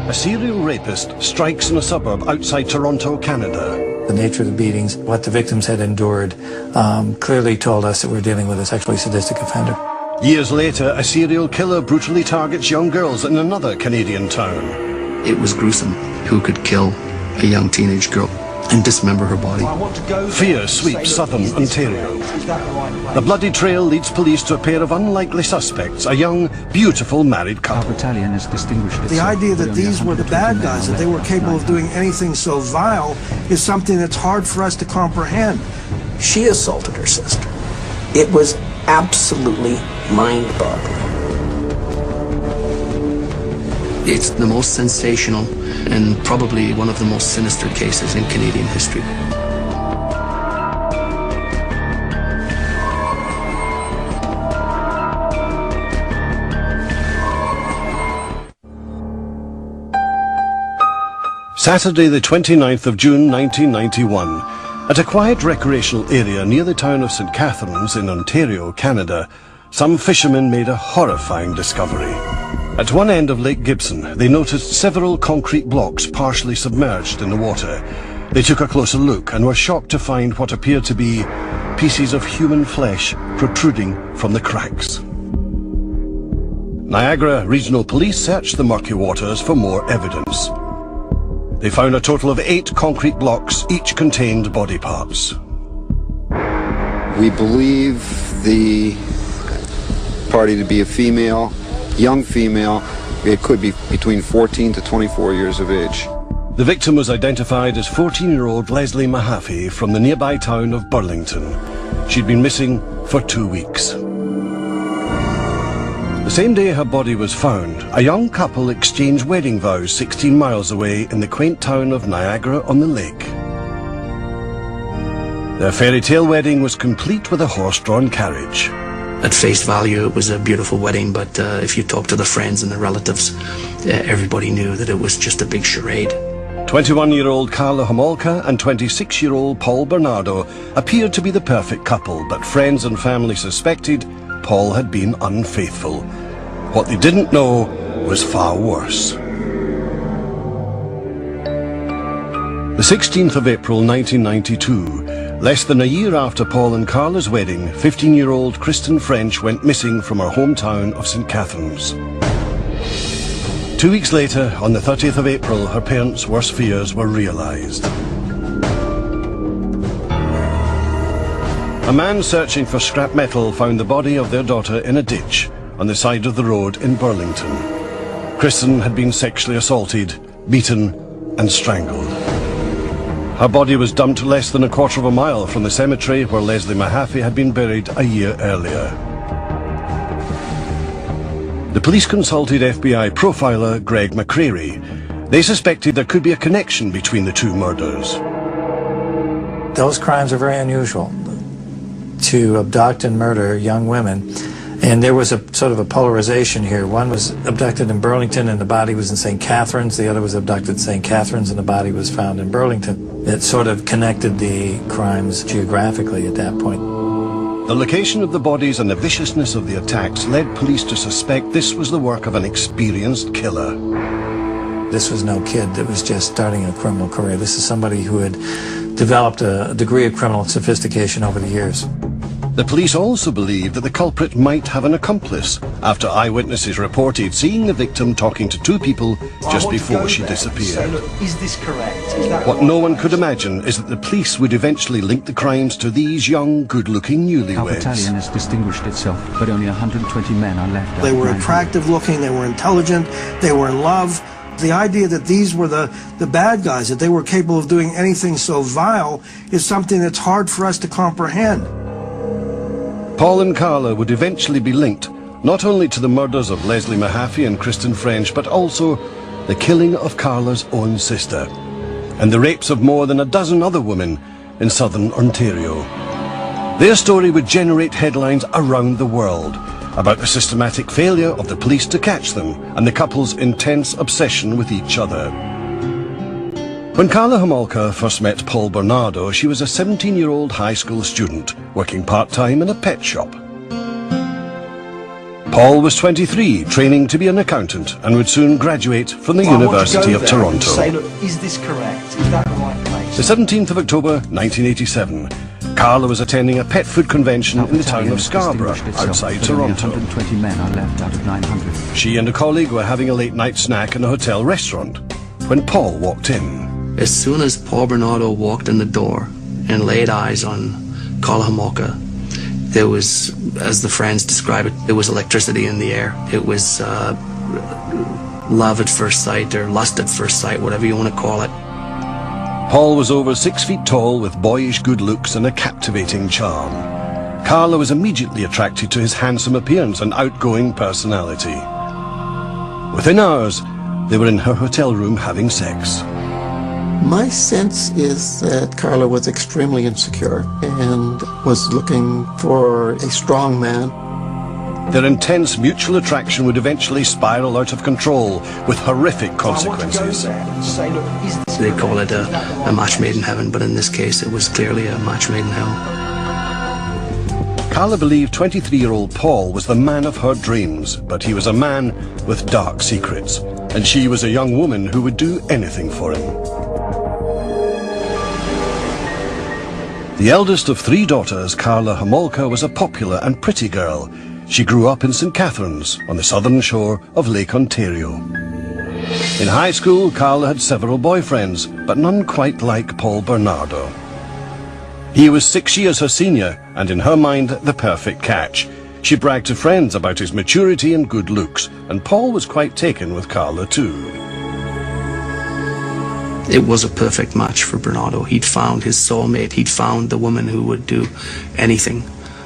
A serial rapist strikes in a suburb outside Toronto, Canada. The nature of the beatings, what the victims had endured, clearly told us that we're dealing with a sexually sadistic offender. Years later, a serial killer brutally targets young girls in another Canadian town. It was gruesome. Who could kill a young teenage girl and dismember her body? Fear sweeps southern Ontario. The bloody trail leads police to a pair of unlikely suspects, a young, beautiful married couple. Our battalion has distinguished itself. The idea that these were the bad guys, that they were capable of doing anything so vile, is something that's hard for us to comprehend. She assaulted her sister. It was absolutely mind-boggling. It's the most sensational and probably one of the most sinister cases in Canadian history. Saturday the 29th of June 1991, at a quiet recreational area near the town of St. Catharines in Ontario, Canada, some fishermen made a horrifying discovery. At one end of Lake Gibson, they noticed several concrete blocks partially submerged in the water. They took a closer look and were shocked to find what appeared to be pieces of human flesh protruding from the cracks. Niagara Regional Police searched the murky waters for more evidence. They found a total of 8 concrete blocks, each contained body parts. We believe the party to be a female, young female. It could be between 14 to 24 years of age. The victim was identified as 14-year-old Leslie Mahaffey from the nearby town of Burlington. She'd been missing for 2 weeks. The same day her body was found, a young couple exchanged wedding vows 16 miles away in the quaint town of Niagara-on-the-Lake. Their fairy tale wedding was complete with a horse-drawn carriage. At face value, it was a beautiful wedding, but if you talk to the friends and the relatives, everybody knew that it was just a big charade. 21-year-old Karla Homolka and 26-year-old Paul Bernardo appeared to be the perfect couple, but friends and family suspected Paul had been unfaithful. What they didn't know was far worse. The 16th of April 1992, less than a year after Paul and Karla's wedding, 15-year-old Kristen French went missing from her hometown of St. Catharines. 2 weeks later, on the 30th of April, her parents' worst fears were realized. A man searching for scrap metal found the body of their daughter in a ditch on the side of the road in Burlington. Kristen had been sexually assaulted, beaten and strangled. Her body was dumped less than a quarter of a mile from the cemetery where Leslie Mahaffey had been buried a year earlier. The police consulted FBI profiler Greg McCreary. They suspected there could be a connection between the two murders. Those crimes are very unusual, to abduct and murder young women. And there was a sort of a polarization here. One was abducted in Burlington and the body was in St. Catharines. The other was abducted in St. Catharines and the body was found in Burlington. It sort of connected the crimes geographically at that point. The location of the bodies and the viciousness of the attacks led police to suspect this was the work of an experienced killer. This was no kid that was just starting a criminal career. This is somebody who had developed a degree of criminal sophistication over the years. The police also believed that the culprit might have an accomplice after eyewitnesses reported seeing the victim talking to 2 people just before she disappeared. Is this correct? What no one could imagine is that the police would eventually link the crimes to these young, good-looking Our newlyweds. battalion has distinguished itself, but only 120 men are left. They were attractive looking, they were intelligent, they were in love. The idea that these were the bad guys, that they were capable of doing anything so vile, is something that's hard for us to comprehend. Paul and Karla would eventually be linked not only to the murders of Leslie Mahaffey and Kristen French, but also the killing of Karla's own sister and the rapes of more than a dozen other women in southern Ontario. Their story would generate headlines around the world about the systematic failure of the police to catch them and the couple's intense obsession with each other. When Karla Homolka first met Paul Bernardo, she was a 17-year-old high school student working part-time in a pet shop. Paul was 23, training to be an accountant, and would soon graduate from the University of Toronto. Say, look, is this correct? Is that the right place? The 17th of October, 1987. Karla was attending a pet food convention in the town of Scarborough, outside Toronto. 120 men are left out of 900. She and a colleague were having a late-night snack in a hotel restaurant when Paul walked in. As soon as Paul Bernardo walked in the door and laid eyes on Karla Homolka, there was, as the friends describe it, there was electricity in the air. It was love at first sight, or lust at first sight, whatever you want to call it. Paul was over 6 feet tall with boyish good looks and a captivating charm. Karla was immediately attracted to his handsome appearance and outgoing personality. Within hours, they were in her hotel room having sex. My sense is that Karla was extremely insecure and was looking for a strong man. Their intense mutual attraction would eventually spiral out of control with horrific consequences. They call it a match made in heaven, but in this case it was clearly a match made in hell. Karla believed 23-year-old Paul was the man of her dreams, but he was a man with dark secrets, and she was a young woman who would do anything for him. The eldest of 3 daughters, Karla Homolka was a popular and pretty girl. She grew up in St. Catharines, on the southern shore of Lake Ontario. In high school, Karla had several boyfriends, but none quite like Paul Bernardo. He was 6 years her senior, and in her mind, the perfect catch. She bragged to friends about his maturity and good looks, and Paul was quite taken with Karla too. It was a perfect match for Bernardo. He'd found his soulmate. He'd found the woman who would do anything.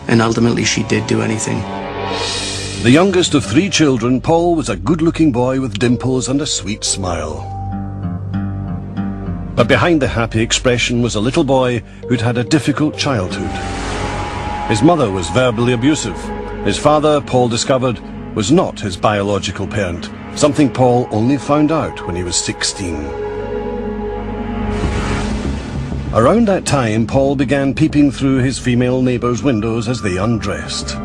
And ultimately she did do anything. The youngest of 3 children, Paul was a good-looking boy with dimples and a sweet smile. But behind the happy expression was a little boy who'd had a difficult childhood. His mother was verbally abusive. His father, Paul discovered, was not his biological parent, something Paul only found out when he was 16. Around that time, Paul began peeping through his female neighbours' windows as they undressed.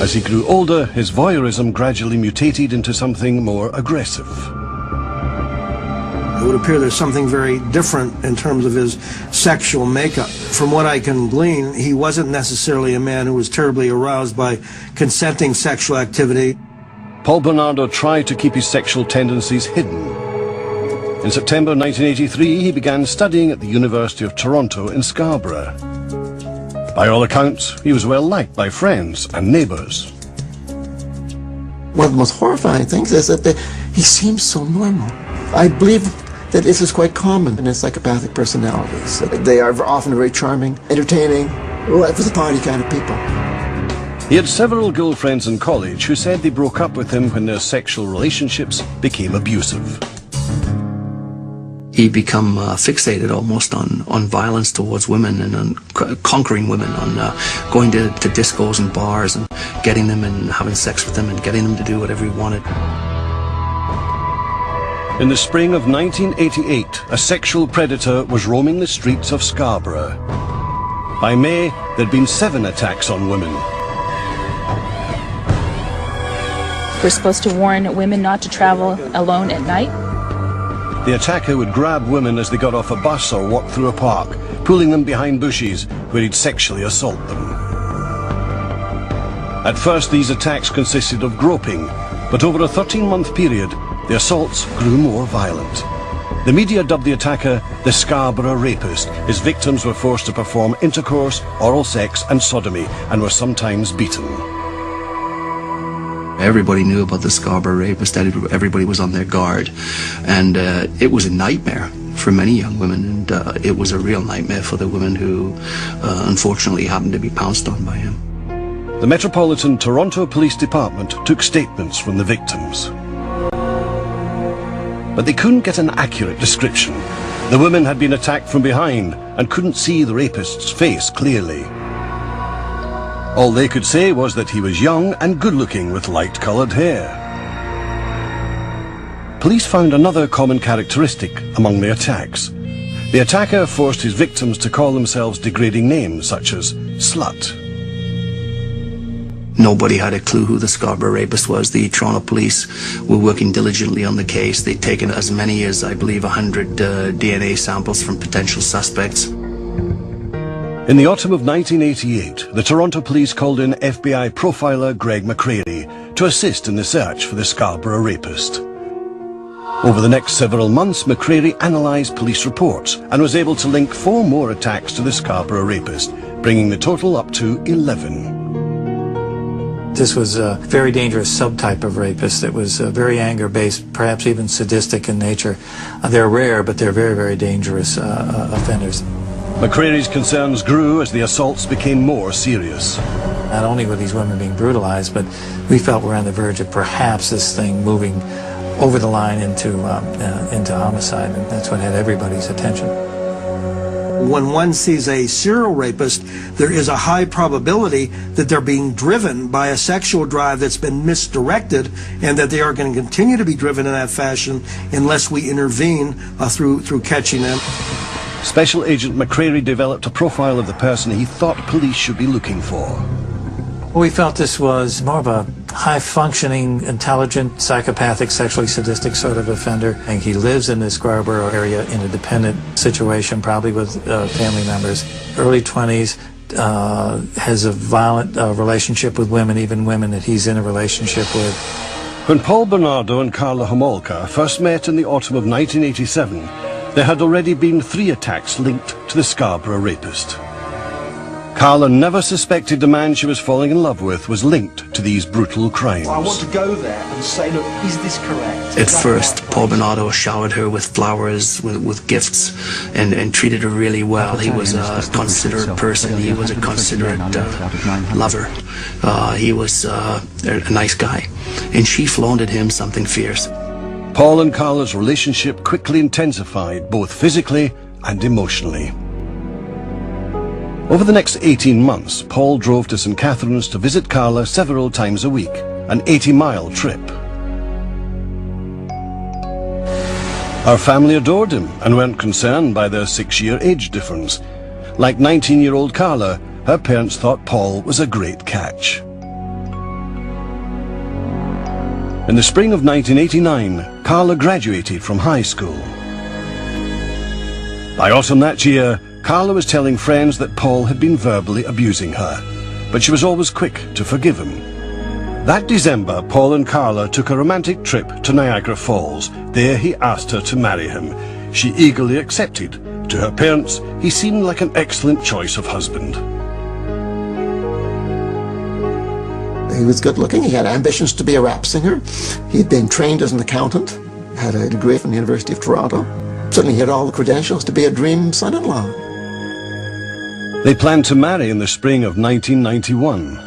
As he grew older, his voyeurism gradually mutated into something more aggressive. It would appear there's something very different in terms of his sexual makeup. From what I can glean, he wasn't necessarily a man who was terribly aroused by consenting sexual activity. Paul Bernardo tried to keep his sexual tendencies hidden. In September 1983, he began studying at the University of Toronto in Scarborough. By all accounts, he was well liked by friends and neighbours. One of the most horrifying things is that he seems so normal. I believe that this is quite common in psychopathic personalities. They are often very charming, entertaining, life of the party kind of people. He had several girlfriends in college who said they broke up with him when their sexual relationships became abusive. He'd become fixated almost on violence towards women and on conquering women, on going to discos and bars and getting them and having sex with them and getting them to do whatever he wanted. In the spring of 1988, a sexual predator was roaming the streets of Scarborough. By May, there'd been 7 attacks on women. We're supposed to warn women not to travel alone at night. The attacker would grab women as they got off a bus or walked through a park, pulling them behind bushes where he'd sexually assault them. At first, these attacks consisted of groping, but over a 13-month period, the assaults grew more violent. The media dubbed the attacker the Scarborough Rapist. His victims were forced to perform intercourse, oral sex and sodomy, and were sometimes beaten. Everybody knew about the Scarborough Rapist. Everybody was on their guard. And it was a nightmare for many young women. And it was a real nightmare for the women who unfortunately happened to be pounced on by him. The Metropolitan Toronto Police Department took statements from the victims. But they couldn't get an accurate description. The women had been attacked from behind and couldn't see the rapist's face clearly. All they could say was that he was young and good-looking with light-coloured hair. Police found another common characteristic among the attacks. The attacker forced his victims to call themselves degrading names such as slut. Nobody had a clue who the Scarborough rapist was. The Toronto police were working diligently on the case. They'd taken as many as, I believe, 100 DNA samples from potential suspects. In the autumn of 1988, the Toronto police called in FBI profiler Greg McCreary to assist in the search for the Scarborough rapist. Over the next several months, McCreary analysed police reports and was able to link 4 more attacks to the Scarborough rapist, bringing the total up to 11. This was a very dangerous subtype of rapist that was very anger-based, perhaps even sadistic in nature. They're rare, but they're very, very dangerous offenders. McCreary's concerns grew as the assaults became more serious. Not only were these women being brutalized, but we felt we're on the verge of perhaps this thing moving over the line into homicide, and that's what had everybody's attention. When one sees a serial rapist, there is a high probability that they're being driven by a sexual drive that's been misdirected, and that they are going to continue to be driven in that fashion unless we intervene through catching them. Special Agent McCreary developed a profile of the person he thought police should be looking for. We felt this was more of a high-functioning, intelligent, psychopathic, sexually sadistic sort of offender. And he lives in the Scarborough area in a dependent situation, probably with family members. Early 20s, has a violent relationship with women, even women that he's in a relationship with. When Paul Bernardo and Karla Homolka first met in the autumn of 1987, there had already been 3 attacks linked to the Scarborough rapist. Karla never suspected the man she was falling in love with was linked to these brutal crimes. I want to go there and say, look, is this correct? At first, Paul Bernardo showered her with flowers, with gifts, and treated her really well. He was a considerate person. He was a considerate lover. He was a nice guy. And she flaunted him something fierce. Paul and Karla's relationship quickly intensified, both physically and emotionally. Over the next 18 months, Paul drove to St. Catharines to visit Karla several times a week, an 80-mile trip. Her family adored him and weren't concerned by their 6-year age difference. Like 19-year-old Karla, her parents thought Paul was a great catch. In the spring of 1989, Karla graduated from high school. By autumn that year, Karla was telling friends that Paul had been verbally abusing her, but she was always quick to forgive him. That December, Paul and Karla took a romantic trip to Niagara Falls. There he asked her to marry him. She eagerly accepted. To her parents, he seemed like an excellent choice of husband. He was good looking, he had ambitions to be a rap singer. He'd been trained as an accountant, had a degree from the University of Toronto. Certainly he had all the credentials to be a dream son-in-law. They planned to marry in the spring of 1991.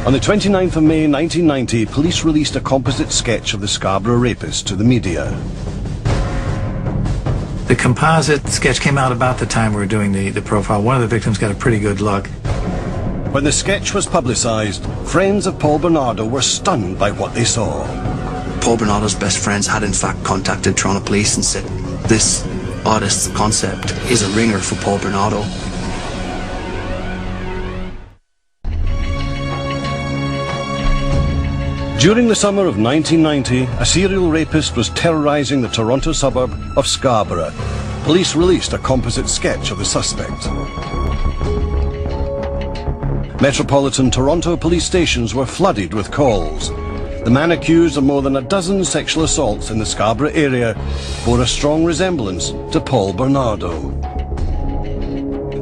On the 29th of May 1990, police released a composite sketch of the Scarborough rapist to the media. The composite sketch came out about the time we were doing the profile. One of the victims got a pretty good look. When the sketch was publicized, friends of Paul Bernardo were stunned by what they saw. Paul Bernardo's best friends had in fact contacted Toronto police and said, this artist's concept is a ringer for Paul Bernardo. During the summer of 1990, a serial rapist was terrorizing the Toronto suburb of Scarborough. Police released a composite sketch of the suspect. Metropolitan Toronto police stations were flooded with calls. The man accused of more than a dozen sexual assaults in the Scarborough area bore a strong resemblance to Paul Bernardo.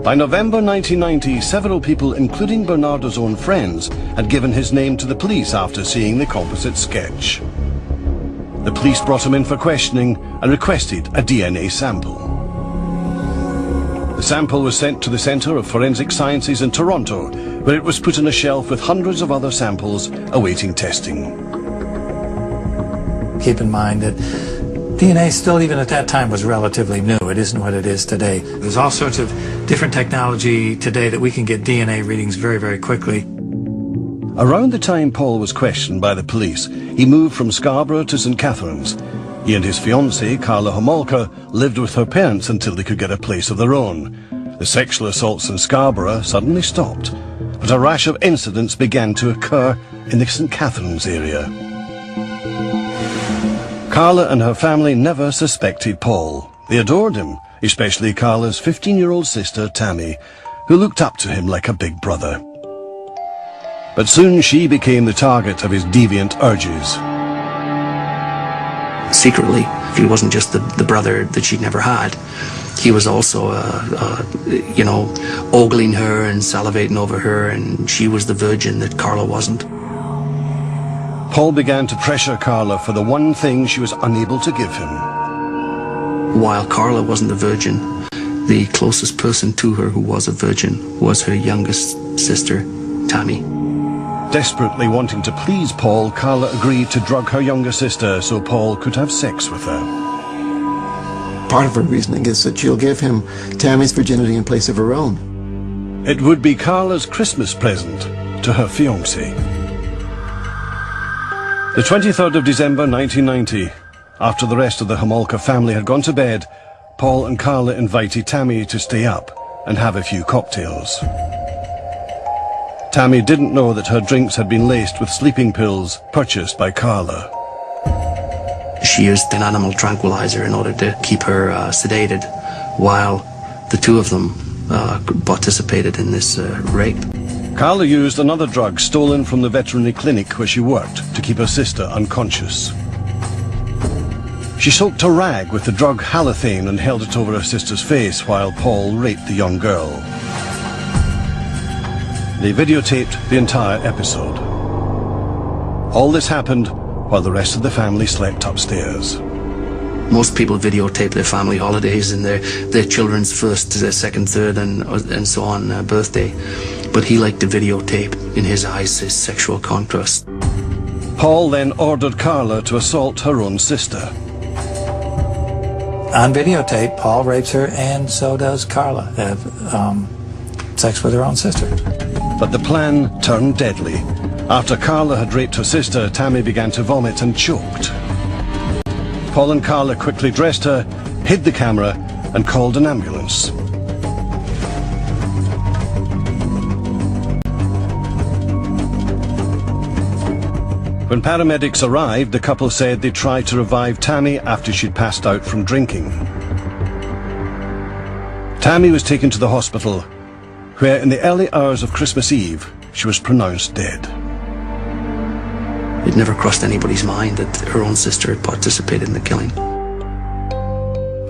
By November 1990, several people, including Bernardo's own friends, had given his name to the police after seeing the composite sketch. The police brought him in for questioning and requested a DNA sample. The sample was sent to the Centre of Forensic Sciences in Toronto, where it was put on a shelf with hundreds of other samples awaiting testing. Keep in mind that DNA still, even at that time, was relatively new. It isn't what it is today. There's all sorts of different technology today that we can get DNA readings very, very quickly. Around the time Paul was questioned by the police, he moved from Scarborough to St. Catharines. He and his fiancée, Karla Homolka, lived with her parents until they could get a place of their own. The sexual assaults in Scarborough suddenly stopped, but a rash of incidents began to occur in the St. Catharines area. Karla and her family never suspected Paul. They adored him, especially Karla's 15-year-old sister, Tammy, who looked up to him like a big brother. But soon she became the target of his deviant urges. Secretly, he wasn't just the brother that she'd never had. He was also, ogling her and salivating over her, and she was the virgin that Karla wasn't. Paul began to pressure Karla for the one thing she was unable to give him. While Karla wasn't a virgin, the closest person to her who was a virgin was her youngest sister, Tammy. Desperately wanting to please Paul, Karla agreed to drug her younger sister so Paul could have sex with her. Part of her reasoning is that she'll give him Tammy's virginity in place of her own. It would be Karla's Christmas present to her fiancé. The 23rd of December 1990, after the rest of the Homolka family had gone to bed, Paul and Karla invited Tammy to stay up and have a few cocktails. Tammy didn't know that her drinks had been laced with sleeping pills purchased by Karla. She used an animal tranquilizer in order to keep her sedated, while the two of them participated in this rape. Karla used another drug stolen from the veterinary clinic where she worked to keep her sister unconscious. She soaked a rag with the drug halothane and held it over her sister's face while Paul raped the young girl. They videotaped the entire episode. All this happened while the rest of the family slept upstairs. Most people videotape their family holidays and their children's first, second, third, and so on birthday. But he liked to videotape, in his eyes, his sexual conquest. Paul then ordered Karla to assault her own sister. On videotape, Paul rapes her, and so does Karla. Have sex with her own sister. But the plan turned deadly. After Karla had raped her sister, Tammy began to vomit and choked. Paul and Karla quickly dressed her, hid the camera, and called an ambulance. When paramedics arrived, the couple said they tried to revive Tammy after she'd passed out from drinking. Tammy was taken to the hospital, where in the early hours of Christmas Eve, she was pronounced dead. It never crossed anybody's mind that her own sister had participated in the killing.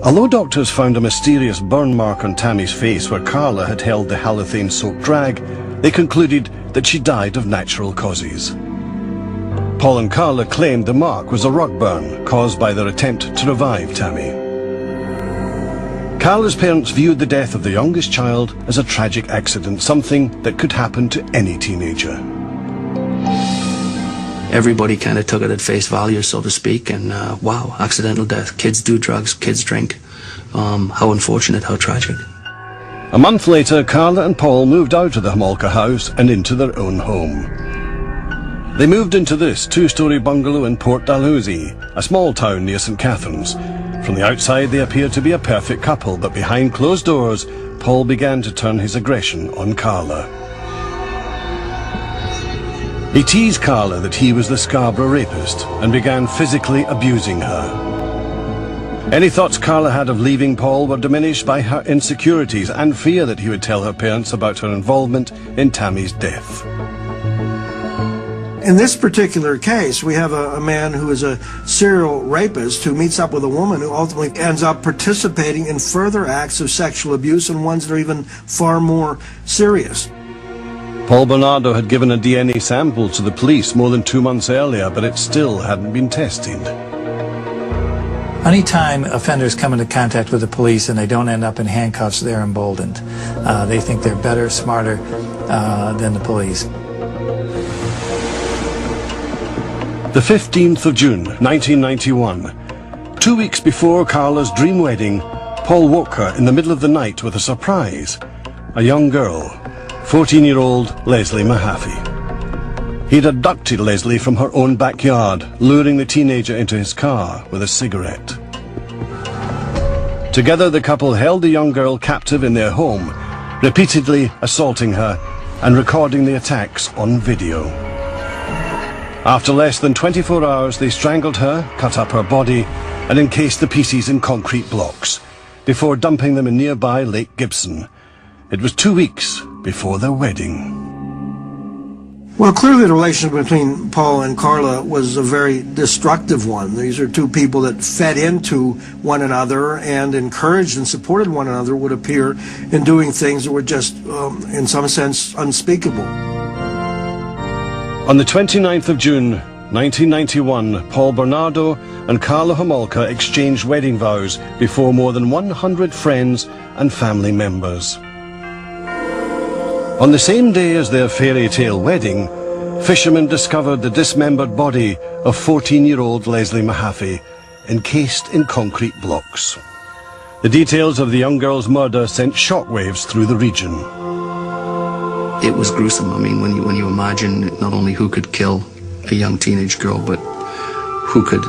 Although doctors found a mysterious burn mark on Tammy's face where Karla had held the halothane-soaked drag, they concluded that she died of natural causes. Paul and Karla claimed the mark was a rug burn caused by their attempt to revive Tammy. Karla's parents viewed the death of the youngest child as a tragic accident, something that could happen to any teenager. Everybody kind of took it at face value, so to speak, and wow, accidental death. Kids do drugs, kids drink. How unfortunate, how tragic. A month later, Karla and Paul moved out of the Homolka house and into their own home. They moved into this two-story bungalow in Port Dalhousie, a small town near St. Catharines. From the outside, they appeared to be a perfect couple, but behind closed doors, Paul began to turn his aggression on Karla. He teased Karla that he was the Scarborough rapist and began physically abusing her. Any thoughts Karla had of leaving Paul were diminished by her insecurities and fear that he would tell her parents about her involvement in Tammy's death. In this particular case, we have a man who is a serial rapist who meets up with a woman who ultimately ends up participating in further acts of sexual abuse, and ones that are even far more serious. Paul Bernardo had given a DNA sample to the police more than 2 months earlier, but it still hadn't been tested. Anytime offenders come into contact with the police and they don't end up in handcuffs, they're emboldened. They think they're better, smarter than the police. The 15th of June, 1991. 2 weeks before Karla's dream wedding, Paul woke her in the middle of the night with a surprise. A young girl, 14-year-old Leslie Mahaffey. He'd abducted Leslie from her own backyard, luring the teenager into his car with a cigarette. Together, the couple held the young girl captive in their home repeatedly assaulting her and recording the attacks on video. After less than 24 hours, they strangled her, cut up her body, and encased the pieces in concrete blocks, before dumping them in nearby Lake Gibson. It was 2 weeks before their wedding. Well, clearly the relationship between Paul and Karla was a very destructive one. These are two people that fed into one another and encouraged and supported one another, would appear, in doing things that were just, in some sense, unspeakable. On the 29th of June, 1991, Paul Bernardo and Karla Homolka exchanged wedding vows before more than 100 friends and family members. On the same day as their fairy tale wedding, fishermen discovered the dismembered body of 14-year-old Leslie Mahaffey, encased in concrete blocks. The details of the young girl's murder sent shockwaves through the region. It was gruesome. I mean, when you imagine not only who could kill a young teenage girl, but who could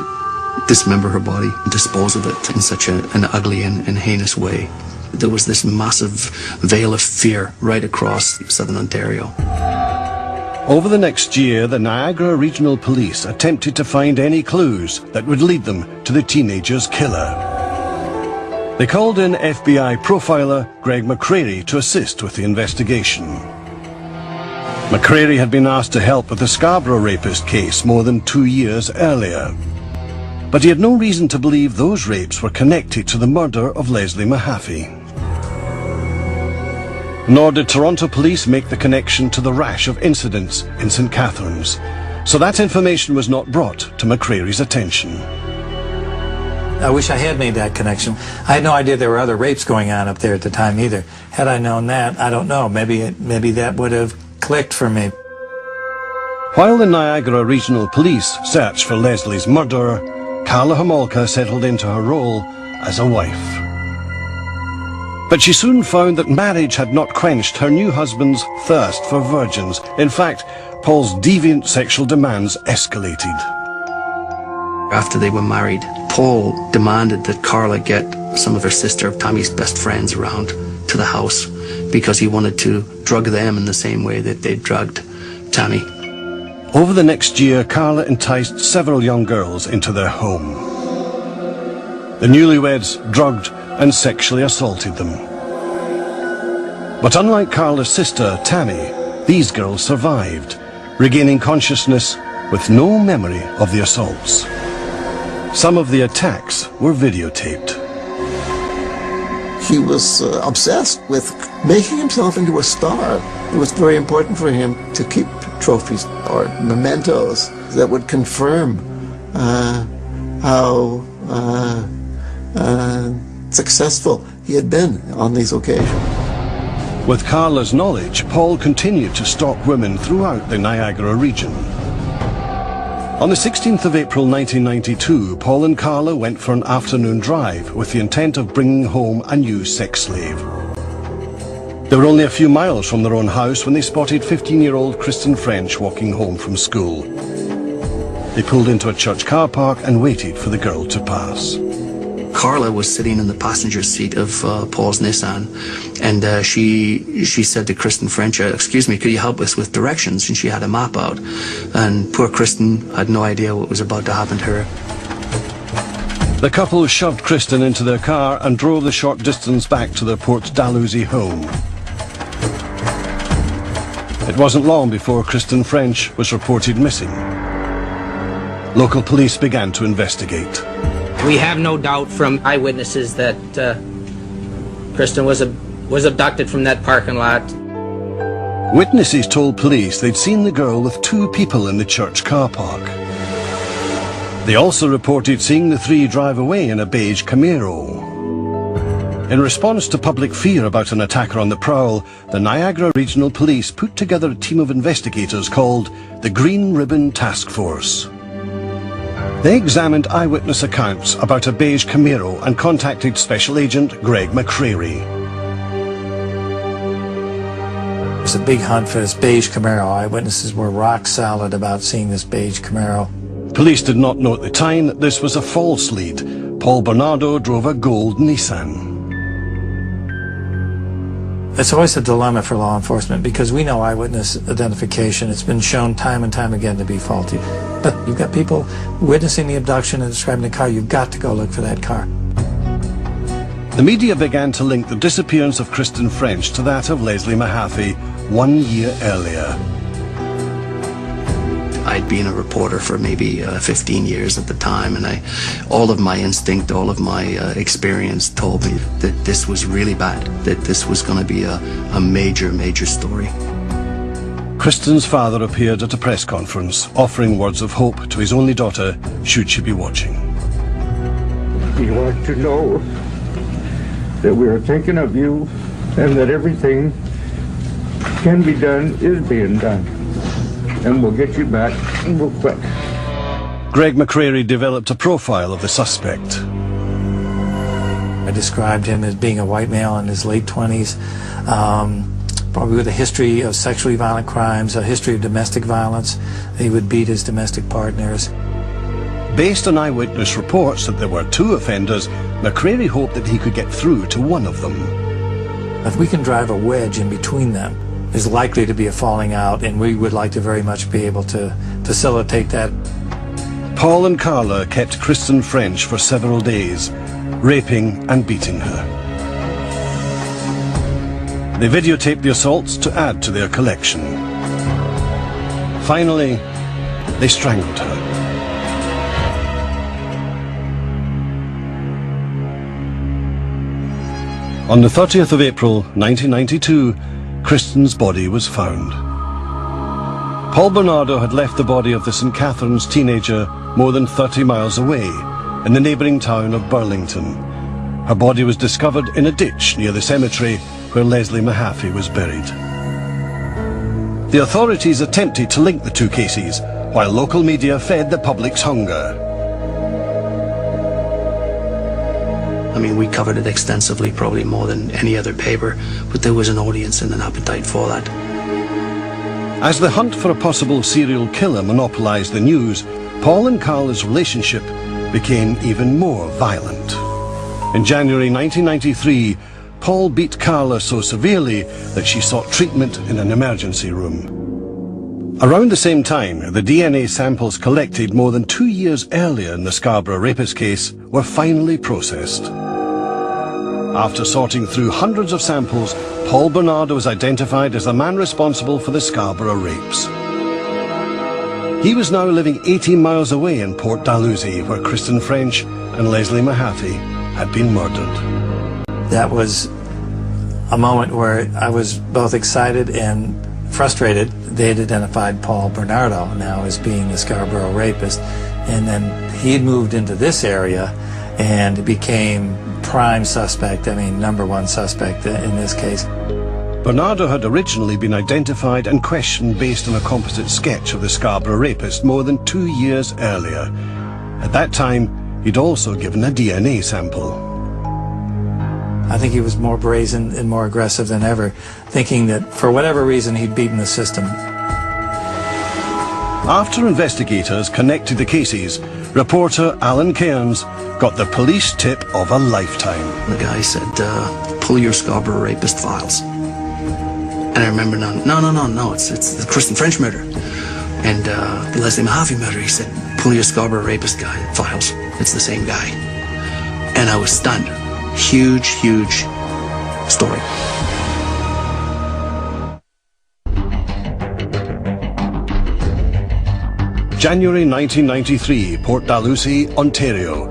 dismember her body and dispose of it in such an ugly and heinous way. There was this massive veil of fear right across southern Ontario. Over the next year, the Niagara Regional Police attempted to find any clues that would lead them to the teenager's killer. They called in FBI profiler Greg McCreary to assist with the investigation. McCreary had been asked to help with the Scarborough rapist case more than 2 years earlier. But he had no reason to believe those rapes were connected to the murder of Leslie Mahaffey. Nor did Toronto police make the connection to the rash of incidents in St. Catharines, so that information was not brought to McCreary's attention. I wish I had made that connection. I had no idea there were other rapes going on up there at the time either. Had I known that, I don't know, maybe that would have clicked for me. While the Niagara Regional Police searched for Leslie's murderer, Karla Homolka settled into her role as a wife. But she soon found that marriage had not quenched her new husband's thirst for virgins. In fact, Paul's deviant sexual demands escalated. After they were married, Paul demanded that Karla get some of her sister Tammy's best friends around to the house because he wanted to drug them in the same way that they drugged Tammy. Over the next year, Karla enticed several young girls into their home. The newlyweds drugged and sexually assaulted them. But unlike Karla's sister, Tammy, these girls survived, regaining consciousness with no memory of the assaults. Some of the attacks were videotaped. He was obsessed with making himself into a star. It was very important for him to keep trophies or mementos that would confirm how successful he had been on these occasions. With Karla's knowledge, Paul continued to stalk women throughout the Niagara region. On the 16th of April 1992, Paul and Karla went for an afternoon drive with the intent of bringing home a new sex slave. They were only a few miles from their own house when they spotted 15-year-old Kristen French walking home from school. They pulled into a church car park and waited for the girl to pass. Karla was sitting in the passenger seat of Paul's Nissan, and she said to Kristen French, "Excuse me, could you help us with directions?" And she had a map out, and poor Kristen had no idea what was about to happen to her. The couple shoved Kristen into their car and drove the short distance back to their Port Dalhousie home. It wasn't long before Kristen French was reported missing. Local police began to investigate. We have no doubt from eyewitnesses that Kristen was abducted from that parking lot. Witnesses told police they'd seen the girl with 2 people in the church car park. They also reported seeing the 3 drive away in a beige Camaro. In response to public fear about an attacker on the prowl, the Niagara Regional Police put together a team of investigators called the Green Ribbon Task Force. They examined eyewitness accounts about a beige Camaro and contacted Special Agent Greg McCreary. It was a big hunt for this beige Camaro. Eyewitnesses were rock solid about seeing this beige Camaro. Police did not know at the time that this was a false lead. Paul Bernardo drove a gold Nissan. It's always a dilemma for law enforcement because we know eyewitness identification. It's been shown time and time again to be faulty. But you've got people witnessing the abduction and describing the car. You've got to go look for that car. The media began to link the disappearance of Kristen French to that of Leslie Mahaffey 1 year earlier. I'd been a reporter for maybe 15 years at the time, and all of my instinct, all of my experience told me that this was really bad, that this was going to be a major, major story. Kristen's father appeared at a press conference, offering words of hope to his only daughter, should she be watching. We want to know that we are thinking of you and that everything can be done is being done. And we'll get you back real quick. Greg McCrary developed a profile of the suspect. I described him as being a white male in his late 20s, probably with a history of sexually violent crimes, a history of domestic violence. He would beat his domestic partners. Based on eyewitness reports that there were 2 offenders, McCrary hoped that he could get through to one of them. If we can drive a wedge in between them, there's likely to be a falling out, and we would like to very much be able to facilitate that. Paul and Karla kept Kristen French for several days, raping and beating her. They videotaped the assaults to add to their collection. Finally, they strangled her. On the 30th of April 1992, Kristen's body was found. Paul Bernardo had left the body of the St. Catherine's teenager more than 30 miles away, in the neighbouring town of Burlington. Her body was discovered in a ditch near the cemetery where Leslie Mahaffey was buried. The authorities attempted to link the 2 cases, while local media fed the public's hunger. I mean, we covered it extensively, probably more than any other paper, but there was an audience and an appetite for that. As the hunt for a possible serial killer monopolized the news, Paul and Karla's relationship became even more violent. In January 1993, Paul beat Karla so severely that she sought treatment in an emergency room. Around the same time, the DNA samples collected more than 2 years earlier in the Scarborough rapist case were finally processed. After sorting through hundreds of samples, Paul Bernardo was identified as the man responsible for the Scarborough rapes. He was now living 18 miles away in Port Dalhousie, where Kristen French and Leslie Mahaffey had been murdered. That was a moment where I was both excited and frustrated. They had identified Paul Bernardo now as being the Scarborough rapist, and then he had moved into this area and became prime suspect, I mean #1 suspect in this case. Bernardo had originally been identified and questioned based on a composite sketch of the Scarborough rapist more than 2 years earlier. At that time, he'd also given a DNA sample. I think he was more brazen and more aggressive than ever, thinking that for whatever reason he'd beaten the system. After investigators connected the cases, reporter Alan Cairns got the police tip of a lifetime. The guy said, pull your Scarborough rapist files. And I remember, no, it's the Kristen French murder. And the Leslie Mahaffey murder, he said, pull your Scarborough rapist guy files. It's the same guy. And I was stunned. Huge, huge story. January 1993, Port Dalhousie, Ontario.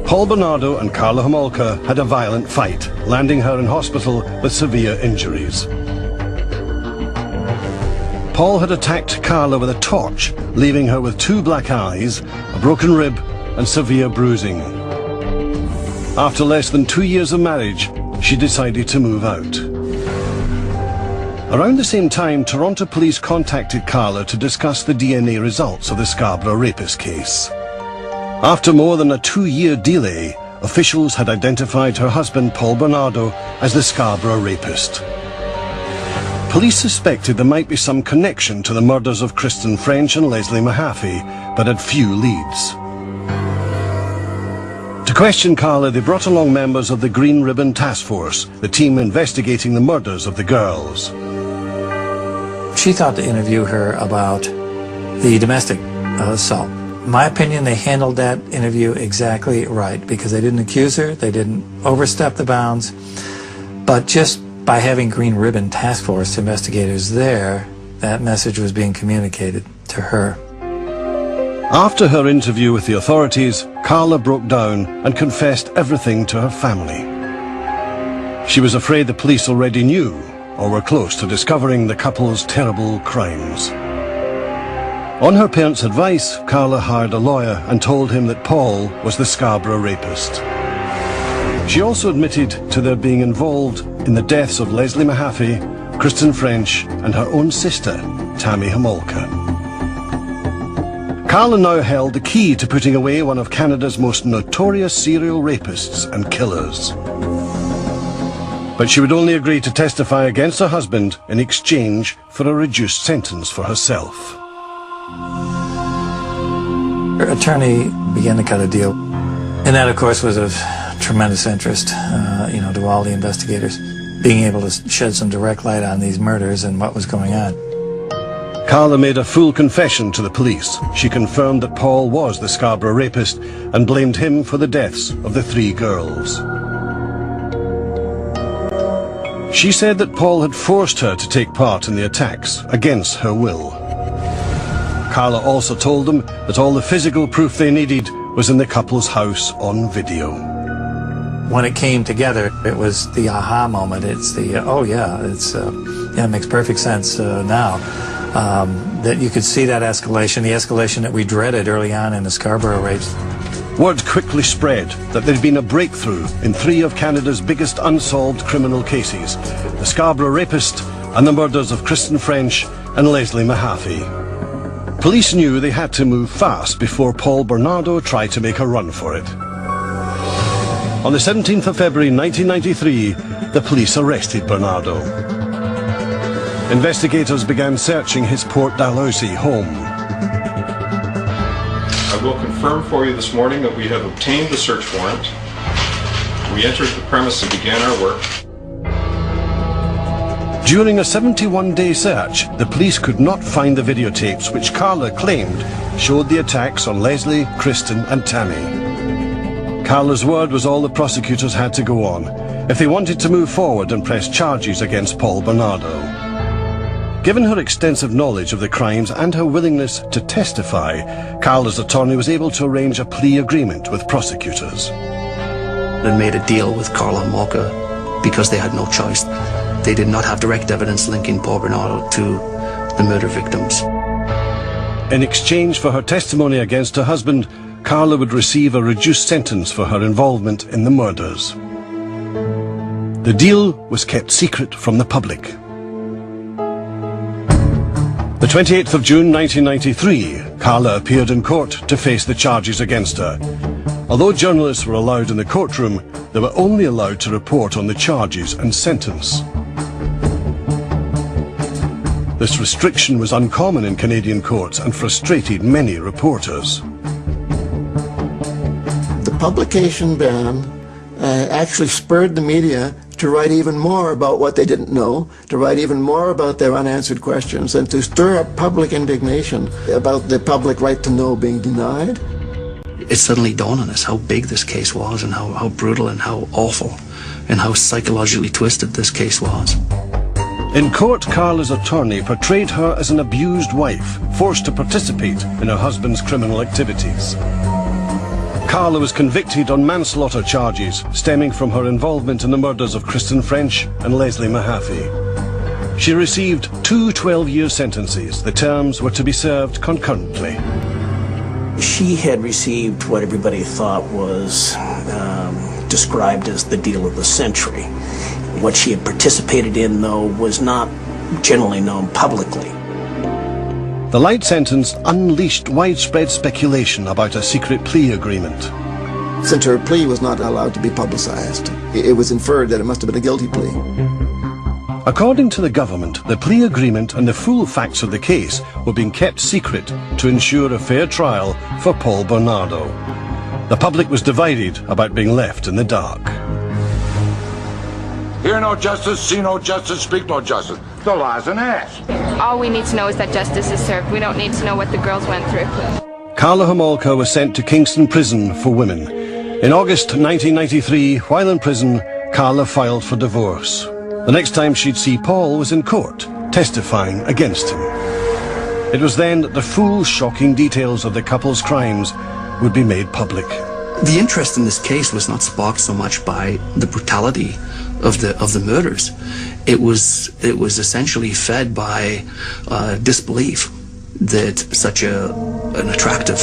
Paul Bernardo and Karla Homolka had a violent fight, landing her in hospital with severe injuries. Paul had attacked Karla with a torch, leaving her with 2 black eyes, a broken rib, and severe bruising. After less than 2 years of marriage, she decided to move out. Around the same time, Toronto police contacted Karla to discuss the DNA results of the Scarborough rapist case. After more than a 2-year delay, officials had identified her husband Paul Bernardo as the Scarborough rapist. Police suspected there might be some connection to the murders of Kristen French and Leslie Mahaffey, but had few leads. To To question Karla, they brought along members of the Green Ribbon Task Force, the team investigating the murders of the girls. She thought to interview her about the domestic assault. In my opinion, they handled that interview exactly right because they didn't accuse her, they didn't overstep the bounds, but just by having Green Ribbon Task Force investigators there, that message was being communicated to her. After her interview with the authorities, Karla broke down and confessed everything to her family. She was afraid the police already knew or were close to discovering the couple's terrible crimes. On her parents' advice, Karla hired a lawyer and told him that Paul was the Scarborough rapist. She also admitted to their being involved in the deaths of Leslie Mahaffey, Kristen French, and her own sister, Tammy Homolka. Karla now held the key to putting away one of Canada's most notorious serial rapists and killers. But she would only agree to testify against her husband in exchange for a reduced sentence for herself. Her attorney began to cut a deal, and that, of course, was of tremendous interest, to all the investigators, being able to shed some direct light on these murders and what was going on. Karla made a full confession to the police. She confirmed that Paul was the Scarborough rapist and blamed him for the deaths of the 3 girls. She said that Paul had forced her to take part in the attacks against her will. Karla also told them that all the physical proof they needed was in the couple's house on video. When it came together, it was the aha moment. It's the, it makes perfect sense now. That you could see that escalation, the escalation that we dreaded early on in the Scarborough rapes. Word quickly spread that there'd been a breakthrough in 3 of Canada's biggest unsolved criminal cases, the Scarborough rapist and the murders of Kristen French and Leslie Mahaffey. Police knew they had to move fast before Paul Bernardo tried to make a run for it. On the 17th of February 1993, the police arrested Bernardo. Investigators began searching his Port Dalhousie home. I will confirm for you this morning that we have obtained the search warrant. We entered the premise and began our work. During a 71-day search, the police could not find the videotapes which Karla claimed showed the attacks on Leslie, Kristen and Tammy. Karla's word was all the prosecutors had to go on if they wanted to move forward and press charges against Paul Bernardo. Given her extensive knowledge of the crimes and her willingness to testify, Karla's attorney was able to arrange a plea agreement with prosecutors. They made a deal with Karla Homolka because they had no choice. They did not have direct evidence linking Paul Bernardo to the murder victims. In exchange for her testimony against her husband, Karla would receive a reduced sentence for her involvement in the murders. The deal was kept secret from the public. The 28th of June 1993, Karla appeared in court to face the charges against her. Although journalists were allowed in the courtroom, they were only allowed to report on the charges and sentence. This restriction was uncommon in Canadian courts and frustrated many reporters. The publication ban actually spurred the media to write even more about what they didn't know, to write even more about their unanswered questions, and to stir up public indignation about the public right to know being denied. It suddenly dawned on us how big this case was and how brutal and how awful and how psychologically twisted this case was. In court, Karla's attorney portrayed her as an abused wife, forced to participate in her husband's criminal activities. Karla was convicted on manslaughter charges stemming from her involvement in the murders of Kristen French and Leslie Mahaffey. She received 2 12-year sentences. The terms were to be served concurrently. She had received what everybody thought was described as the deal of the century. What she had participated in, though, was not generally known publicly. The light sentence unleashed widespread speculation about a secret plea agreement. Since her plea was not allowed to be publicized, it was inferred that it must have been a guilty plea. According to the government, the plea agreement and the full facts of the case were being kept secret to ensure a fair trial for Paul Bernardo. The public was divided about being left in the dark. Hear no justice, see no justice, speak no justice. The law's an ass. All we need to know is that justice is served. We don't need to know what the girls went through. Karla Homolka was sent to Kingston Prison for Women. In August 1993, while in prison, Karla filed for divorce. The next time she'd see Paul was in court, testifying against him. It was then that the full, shocking details of the couple's crimes would be made public. The interest in this case was not sparked so much by the brutality of the murders. It was essentially fed by disbelief that such an attractive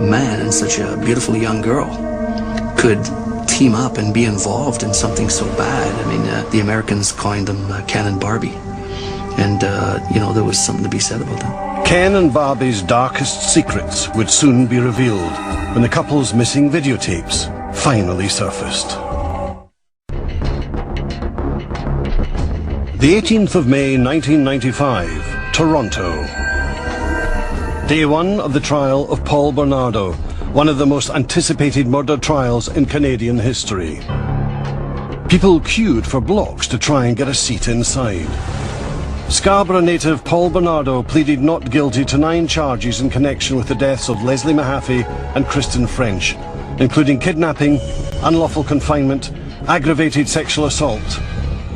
man and such a beautiful young girl could team up and be involved in something so bad. I mean, the Americans coined them Ken and Barbie, and you know, there was something to be said about that. Ken and Barbie's darkest secrets would soon be revealed when the couple's missing videotapes finally surfaced. The 18th of May 1995, Toronto. Day one of the trial of Paul Bernardo, one of the most anticipated murder trials in Canadian history. People queued for blocks to try and get a seat inside. Scarborough native Paul Bernardo pleaded not guilty to 9 charges in connection with the deaths of Leslie Mahaffey and Kristen French, including kidnapping, unlawful confinement, aggravated sexual assault,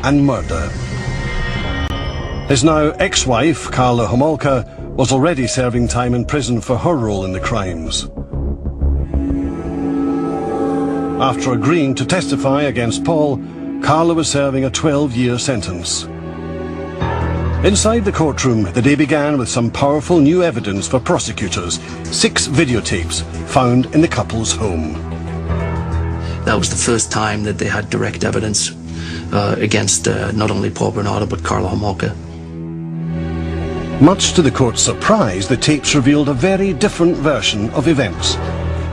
and murder. His now ex-wife, Karla Homolka, was already serving time in prison for her role in the crimes. After agreeing to testify against Paul, Karla was serving a 12-year sentence. Inside the courtroom, the day began with some powerful new evidence for prosecutors. 6 videotapes found in the couple's home. That was the first time that they had direct evidence against not only Paul Bernardo but Karla Homolka. Much to the court's surprise, the tapes revealed a very different version of events.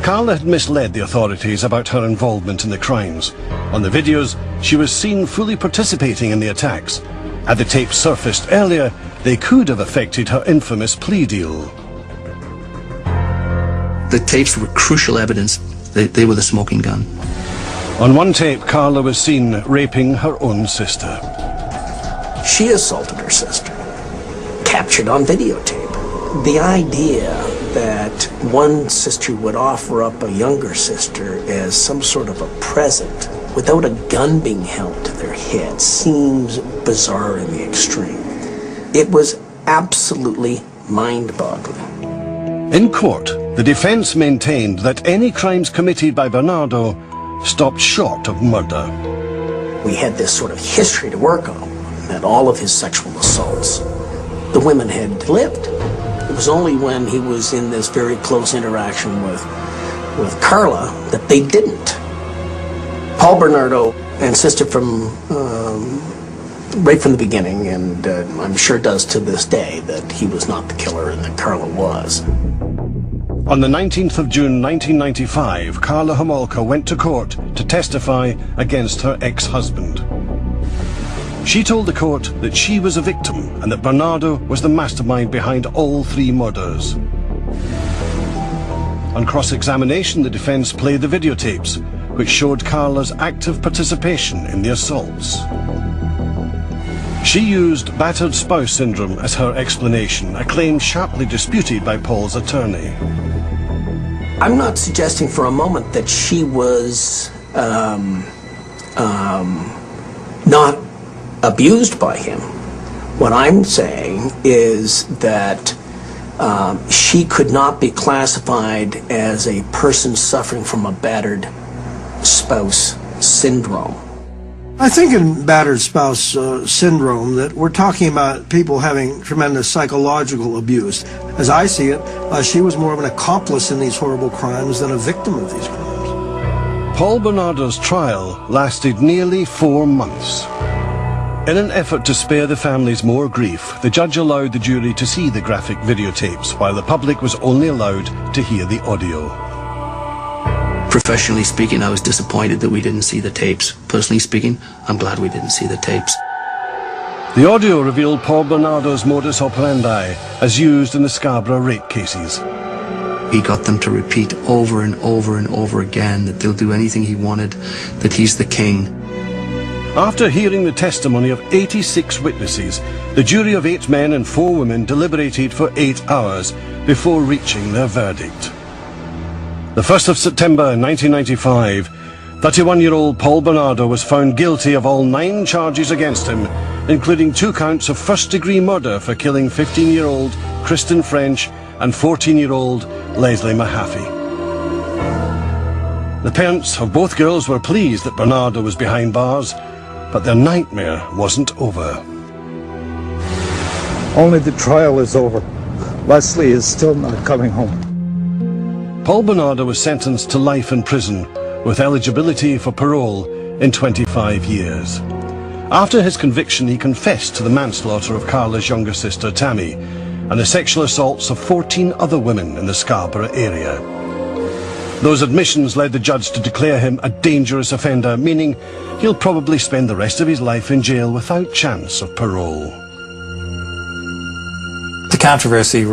Karla had misled the authorities about her involvement in the crimes. On the videos, she was seen fully participating in the attacks. Had the tapes surfaced earlier, they could have affected her infamous plea deal. The tapes were crucial evidence. They were the smoking gun. On one tape, Karla was seen raping her own sister. She assaulted her sister, captured on videotape. The idea that one sister would offer up a younger sister as some sort of a present without a gun being held to their head seems bizarre in the extreme. It was absolutely mind-boggling. In court, the defense maintained that any crimes committed by Bernardo stopped short of murder. We had this sort of history to work on, that all of his sexual assaults, the women had lived. It was only when he was in this very close interaction with Karla that they didn't. Paul Bernardo insisted right from the beginning, and I'm sure does to this day, that he was not the killer and that Karla was. On the 19th of June 1995, Karla Homolka went to court to testify against her ex-husband. She told the court that she was a victim and that Bernardo was the mastermind behind all 3 murders. On cross-examination, the defense played the videotapes, which showed Karla's active participation in the assaults. She used battered spouse syndrome as her explanation, a claim sharply disputed by Paul's attorney. I'm not suggesting for a moment that she was not abused by him. What I'm saying is that she could not be classified as a person suffering from a battered spouse syndrome. I think in battered spouse syndrome that we're talking about people having tremendous psychological abuse. As I see it, she was more of an accomplice in these horrible crimes than a victim of these crimes. Paul Bernardo's trial lasted nearly 4 months. In an effort to spare the families more grief, the judge allowed the jury to see the graphic videotapes, while the public was only allowed to hear the audio. Professionally speaking, I was disappointed that we didn't see the tapes. Personally speaking, I'm glad we didn't see the tapes. The audio revealed Paul Bernardo's modus operandi as used in the Scarborough rape cases. He got them to repeat over and over and over again that they'll do anything he wanted, that he's the king. After hearing the testimony of 86 witnesses, the jury of 8 men and 4 women deliberated for 8 hours before reaching their verdict. The 1st of September 1995, 31-year-old Paul Bernardo was found guilty of all 9 charges against him, including 2 counts of first-degree murder for killing 15-year-old Kristen French and 14-year-old Leslie Mahaffey. The parents of both girls were pleased that Bernardo was behind bars, but their nightmare wasn't over. Only the trial is over. Leslie is still not coming home. Paul Bernardo was sentenced to life in prison with eligibility for parole in 25 years. After his conviction, he confessed to the manslaughter of Karla's younger sister Tammy and the sexual assaults of 14 other women in the Scarborough area. Those admissions led the judge to declare him a dangerous offender, meaning he'll probably spend the rest of his life in jail without chance of parole. The controversy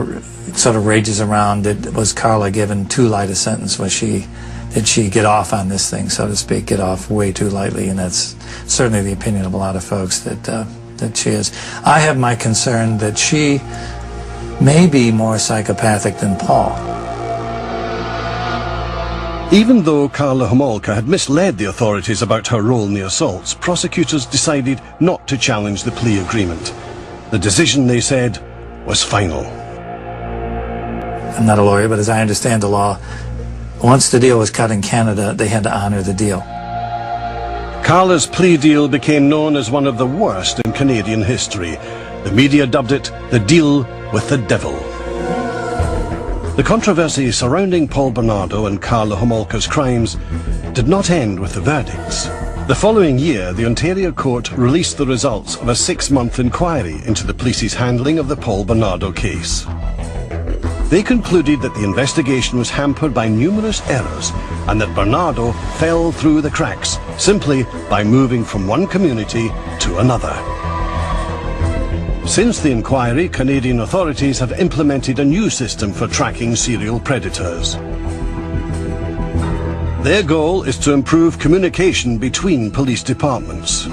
sort of rages around, was Karla given too light a sentence? Did she get off on this thing, so to speak, get off way too lightly? And that's certainly the opinion of a lot of folks that she is. I have my concern that she may be more psychopathic than Paul. Even though Karla Homolka had misled the authorities about her role in the assaults, prosecutors decided not to challenge the plea agreement. The decision, they said, was final. I'm not a lawyer, but as I understand the law, once the deal was cut in Canada, they had to honor the deal. Karla's plea deal became known as one of the worst in Canadian history. The media dubbed it the deal with the devil. The controversy surrounding Paul Bernardo and Karla Homolka's crimes did not end with the verdicts. The following year, the Ontario court released the results of a 6-month inquiry into the police's handling of the Paul Bernardo case. They concluded that the investigation was hampered by numerous errors and that Bernardo fell through the cracks simply by moving from one community to another. Since the inquiry, Canadian authorities have implemented a new system for tracking serial predators. Their goal is to improve communication between police departments.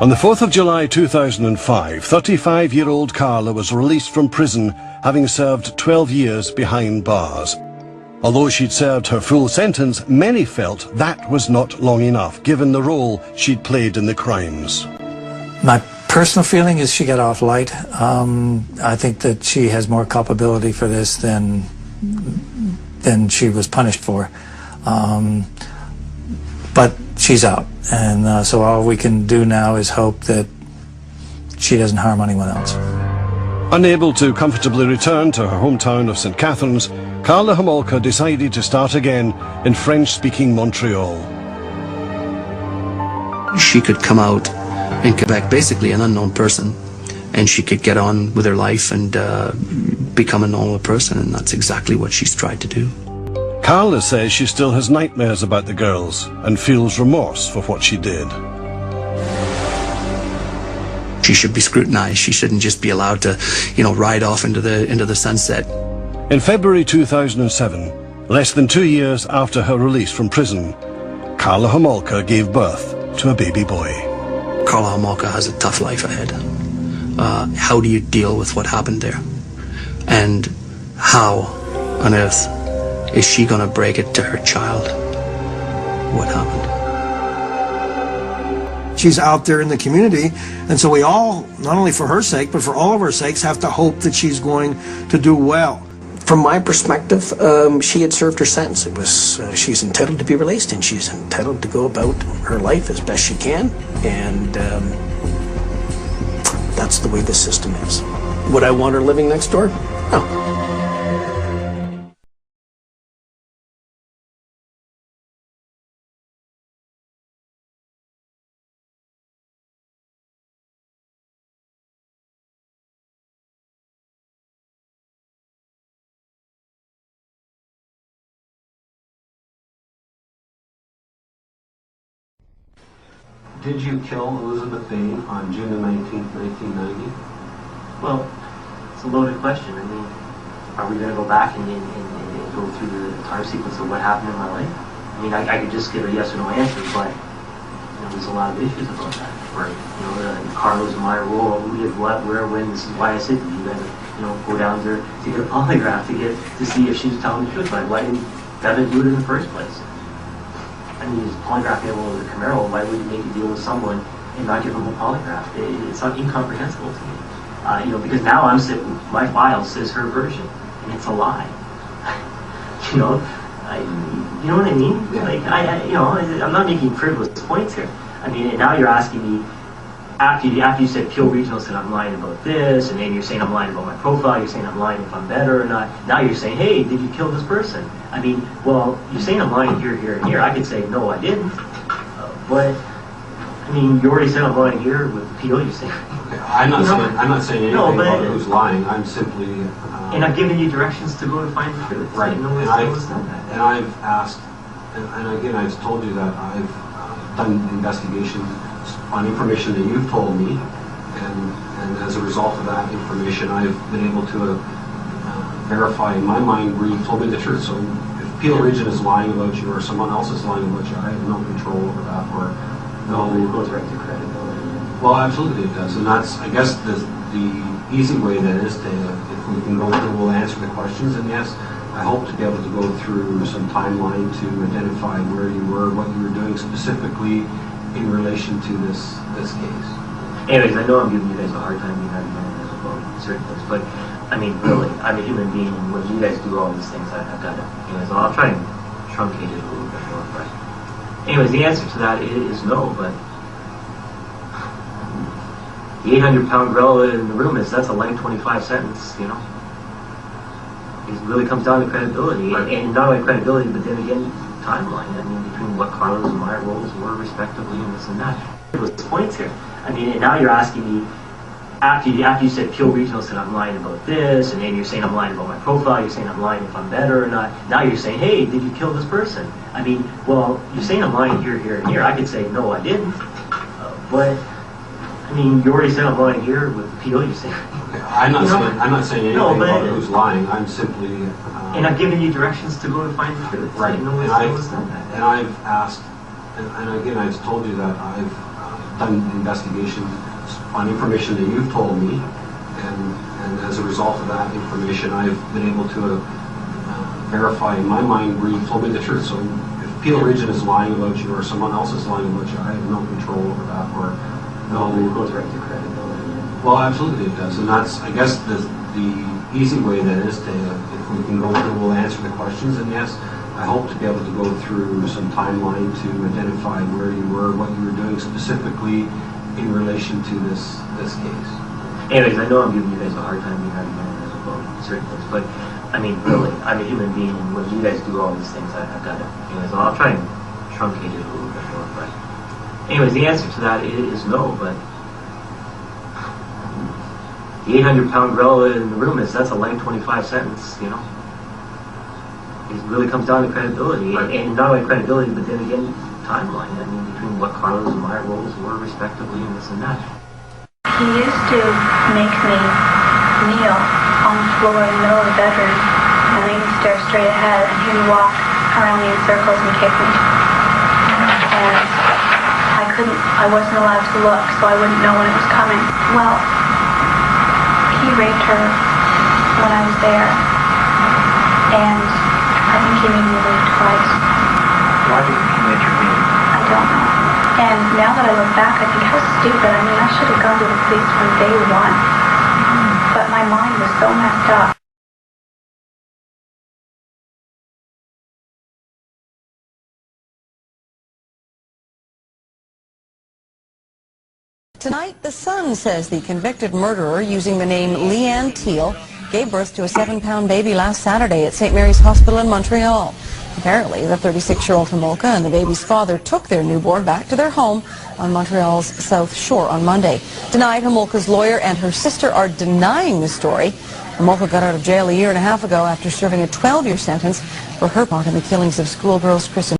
On the 4th of July 2005, 35-year-old Karla was released from prison, having served 12 years behind bars. Although she'd served her full sentence, many felt that was not long enough, given the role she'd played in the crimes. My personal feeling is she got off light. I think that she has more culpability for this than she was punished for. But she's out, and so all we can do now is hope that she doesn't harm anyone else. Unable to comfortably return to her hometown of St. Catharines, Karla Homolka decided to start again in French-speaking Montreal. She could come out in Quebec basically an unknown person, and she could get on with her life and become a normal person, and that's exactly what she's tried to do. Karla says she still has nightmares about the girls and feels remorse for what she did. She should be scrutinized. She shouldn't just be allowed to, ride off into the sunset. In February 2007, less than 2 years after her release from prison, Karla Homolka gave birth to a baby boy. Karla Homolka has a tough life ahead. How do you deal with what happened there? And how on earth is she going to break it to her child? What happened? She's out there in the community, and so we all, not only for her sake, but for all of our sakes, have to hope that she's going to do well. From my perspective, she had served her sentence. It was she's entitled to be released, and she's entitled to go about her life as best she can, and that's the way the system is. Would I want her living next door? No. Did you kill Elizabeth Bain on June the 19th, 1990? Well, it's a loaded question. I mean, are we going to go back and go through the time sequence of what happened in my life? I mean, I could just give a yes or no answer, but there's a lot of issues about that. Right. Karla's and my role, who did what, where, when. This is why I said to you guys, go down there to get a polygraph to see if she was telling the truth. Like, why didn't Bevan do it in the first place? I mean, he's polygraphing him over the Camaro. Why would you make a deal with someone and not give him a polygraph? It's not incomprehensible to me. Because now my file says her version, and it's a lie. You know what I mean? Yeah. Like, I'm not making frivolous points here. I mean, and now you're asking me, after you said Peel Regional said I'm lying about this, and then you're saying I'm lying about my profile, you're saying I'm lying if I'm better or not. Now you're saying, hey, did you kill this person? I mean, well, you're saying I'm lying here, here, and here. I could say, no, I didn't. But, I mean, you already said I'm lying here with Peel, you say. Okay, I'm not saying anything about who's lying. I'm simply... and I've given you directions to go and find the truth. Right. And I've asked, and again, I've told you that I've done investigation on information that you've told me, and as a result of that information, I've been able to verify in my mind where you've told me the truth. So if Peel Region is lying about you or someone else is lying about you, I have no control over that. Or it goes right to credibility. Well, absolutely it does, and that's, I guess, the easy way that is to, if we can go through, we'll answer the questions, and yes, I hope to be able to go through some timeline to identify where you were, what you were doing specifically in relation to this case. Anyways, I know I'm giving you guys a hard time about certain things, but I mean, really, I'm a human being, and when you guys do all these things, I've got to, I'll try and truncate it a little bit more, but anyways, the answer to that is no, but the 800-pound gorilla in the room that's a life 25 sentence, It really comes down to credibility, and not only credibility, but then again, timeline. I mean, between what Karla's and my roles were respectively, and this and that. There's points here. I mean, and now you're asking me, after you said Peel Regional said I'm lying about this, and then you're saying I'm lying about my profile, you're saying I'm lying if I'm better or not. Now you're saying, hey, did you kill this person? I mean, well, you're saying I'm lying here, here, and here. I could say, no, I didn't. But, I mean, you already said I'm lying here with Peel, you say. I'm not saying anything about who's lying. I'm simply... and I've given you directions to go and find the truth. Right. And I've asked, and again, I've told you that I've done investigation on information that you've told me, and as a result of that information, I've been able to verify in my mind where you've told me the truth. So if Peel Region is lying about you or someone else is lying about you, I have no control over that. Or it goes right to credibility. Well, absolutely it does, and that's, I guess, the easy way that is to, if we can go through, we'll answer the questions, and yes, I hope to be able to go through some timeline to identify where you were, what you were doing specifically in relation to this case. Anyways, I know I'm giving you guys a hard time about certain things, but I mean, really, I'm a human being, and when you guys do all these things, I've got to, I'll try and truncate it a little bit more, but anyways, the answer to that is no, but the 800-pound gorilla in the room that's a life 25 sentence, It really comes down to credibility, and not only credibility, but then again, timeline. I mean, between what Karla's and my roles were respectively, and this and that. He used to make me kneel on the floor in the middle of the bedroom, and I would stare straight ahead, and he would walk around me in circles and kick me. And I wasn't allowed to look, so I wouldn't know when it was coming. Well, he raped her when I was there, and I think he made me leave twice. Why did he make you leave? I don't know. And now that I look back, I think how stupid. I mean, I should have gone to the police from day one. But my mind was so messed up. Tonight, The Sun says the convicted murderer, using the name Leanne Teal, gave birth to a 7-pound baby last Saturday at St. Mary's Hospital in Montreal. Apparently, the 36-year-old Homolka and the baby's father took their newborn back to their home on Montreal's South Shore on Monday. Tonight, Homolka's lawyer and her sister are denying the story. Homolka got out of jail a year and a half ago after serving a 12-year sentence for her part in the killings of schoolgirls Kristen